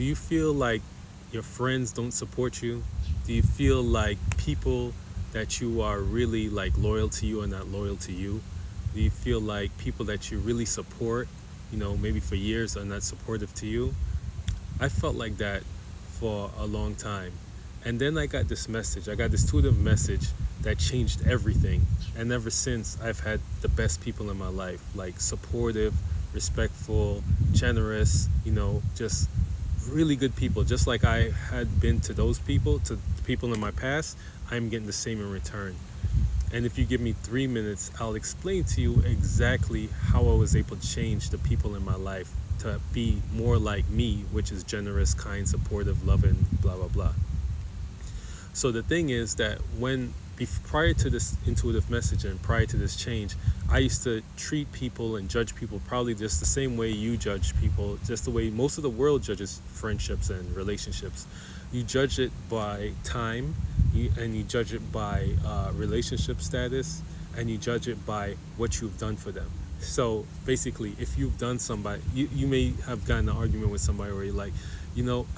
Do you feel like your friends don't support you? Do you feel like people that you are really like loyal to you are not loyal to you? Do you feel like people that you really support, maybe for years are not supportive to you? I felt like that for a long time. And then I got this message. I got this intuitive message that changed everything. And ever since, I've had the best people in my life, like supportive, respectful, generous, just really good people. Just like I had been to those people, to people in my past, I'm getting the same in return. And if you give me 3 minutes, I'll explain to you exactly how I was able to change the people in my life to be more like me, which is generous, kind, supportive, loving, blah, blah, blah. So the thing is that prior to this intuitive message and prior to this change, I used to treat people and judge people probably just the same way you judge people, just the way most of the world judges friendships and relationships. You judge it by time, and you judge it by relationship status, and you judge it by what you've done for them. So basically, if you've done somebody, you may have gotten an argument with somebody where you're like,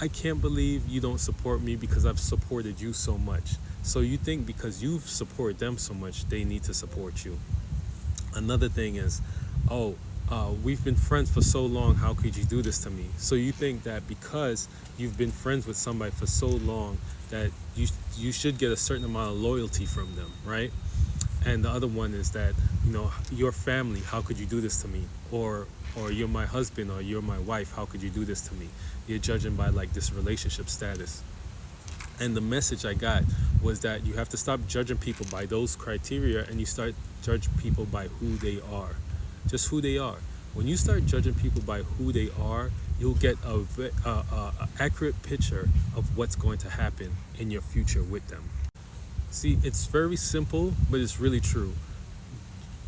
I can't believe you don't support me because I've supported you so much. So you think because you've supported them so much, they need to support you. Another thing is, we've been friends for so long, how could you do this to me? So you think that because you've been friends with somebody for so long that you should get a certain amount of loyalty from them, right? And the other one is that, your family, how could you do this to me? Or you're my husband, or you're my wife, how could you do this to me? You're judging by like this relationship status. And the message I got was that you have to stop judging people by those criteria, and you start judge people by who they are. Just who they are. When you start judging people by who they are, you'll get a accurate picture of what's going to happen in your future with them. See, it's very simple, but it's really true.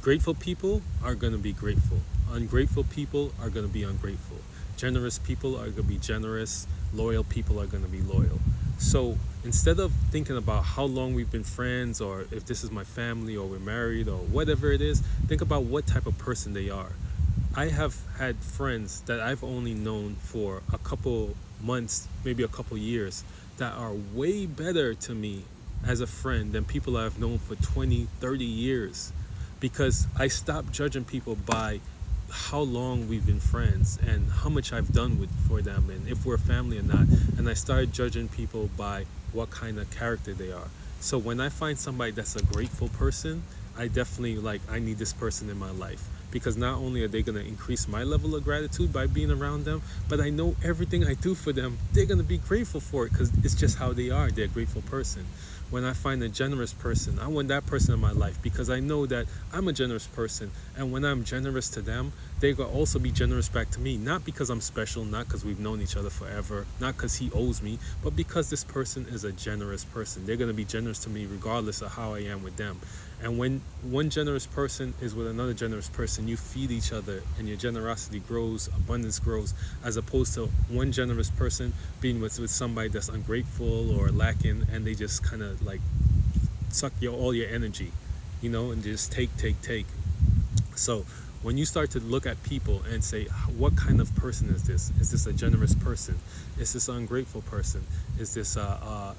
Grateful people are going to be grateful. Ungrateful people are going to be ungrateful. Generous people are going to be generous. Loyal people are going to be loyal. So instead of thinking about how long we've been friends, or if this is my family, or we're married, or whatever it is, think about what type of person they are. I have had friends that I've only known for a couple months, maybe a couple years, that are way better to me as a friend than people I've known for 20, 30 years. Because I stopped judging people by how long we've been friends and how much I've done for them and if we're family or not. And I started judging people by what kind of character they are. So when I find somebody that's a grateful person, I definitely I need this person in my life. Because not only are they going to increase my level of gratitude by being around them, but I know everything I do for them, they're going to be grateful for it because it's just how they are. They're a grateful person. When I find a generous person, I want that person in my life because I know that I'm a generous person. And when I'm generous to them, they will also be generous back to me. Not because I'm special, not because we've known each other forever, not because he owes me, but because this person is a generous person. They're going to be generous to me regardless of how I am with them. And when one generous person is with another generous person, you feed each other and your generosity grows, abundance grows, as opposed to one generous person being with somebody that's ungrateful or lacking, and they just kind of suck all your energy, and just take. So when you start to look at people and say, what kind of person is this? Is this a generous person? Is this an ungrateful person? Is this a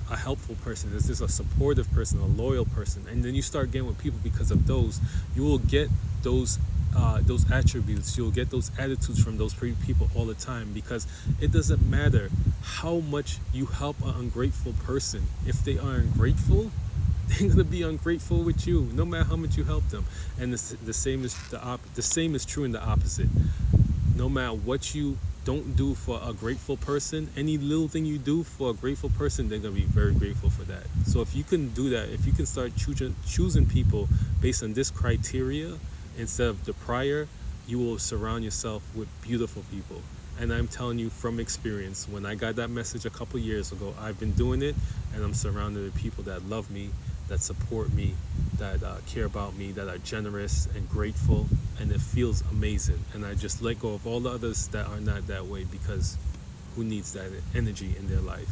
helpful person? Is this a supportive person, a loyal person? And then you start getting with people because of those. You will get those attributes. You'll get those attitudes from those people all the time, because it doesn't matter how much you help an ungrateful person. If they are ungrateful, they're going to be ungrateful with you, no matter how much you help them. And the same is true in the opposite. No matter what you don't do for a grateful person, any little thing you do for a grateful person, they're going to be very grateful for that. So if you can do that, if you can start choosing people based on this criteria instead of the prior, you will surround yourself with beautiful people. And I'm telling you from experience, when I got that message a couple years ago, I've been doing it, and I'm surrounded with people that love me, that support me, that care about me, that are generous and grateful, and it feels amazing. And I just let go of all the others that are not that way, because who needs that energy in their life?